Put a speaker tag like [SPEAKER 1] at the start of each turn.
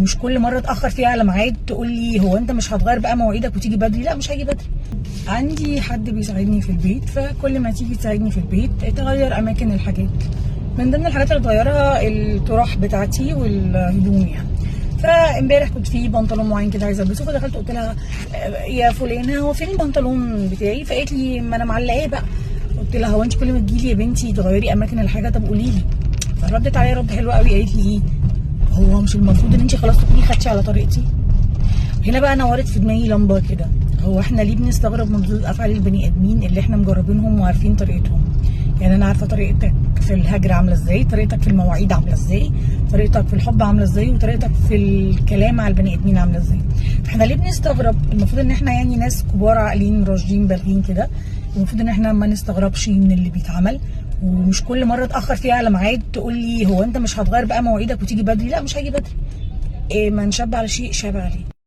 [SPEAKER 1] مش كل مره اتاخر فيها على ميعاد تقول لي هو انت مش هتغير بقى مواعيدك وتيجي بدري. لا مش هاجي بدري. عندي حد بيساعدني في البيت، فكل ما تيجي تساعدني في البيت تغير اماكن الحاجات. من ضمن الحاجات اللي تغيرها الطرح بتاعتي والهدوم يعني. فامبارح كنت في بنطلون معين كده عايزه البسه، فدخلت قلت لها يا فلانه هو فين البنطلون بتاعي؟ فقالت لي ما انا معلقاه بقى. قلت لها هو انت كل ما تجيلي يا بنتي تغيري اماكن الحاجه؟ طب قولي لي. فردت عليا رد حلو قوي، قالت لي ايه، هو مش المفروض ان انت خلاص تكوني خدتي على طريقتي؟ هنا بقى نورت في دماغي لمبه كده، هو احنا ليه بنستغرب من ردود افعال البني ادمين اللي احنا مجربينهم وعارفين طريقتهم؟ يعني انا عارفه طريقتك في الهجر عامله ازاي، طريقتك في المواعيد عامله ازاي، طريقتك في الحب عامله ازاي، وطريقتك في الكلام مع البني ادمين عامله ازاي. فاحنا ليه بنستغرب؟ المفروض ان احنا يعني ناس كبار عاقلين راشدين بالغين كده، المفروض ان احنا ما نستغربش من اللي بيتعمل. ومش كل مره اتاخر فيها على ميعاد تقول لي هو انت مش هتغير بقى مواعيدك وتيجي بدري. لا مش هاجي بدري. إيه، ما نشبع على شيء شاب عليه.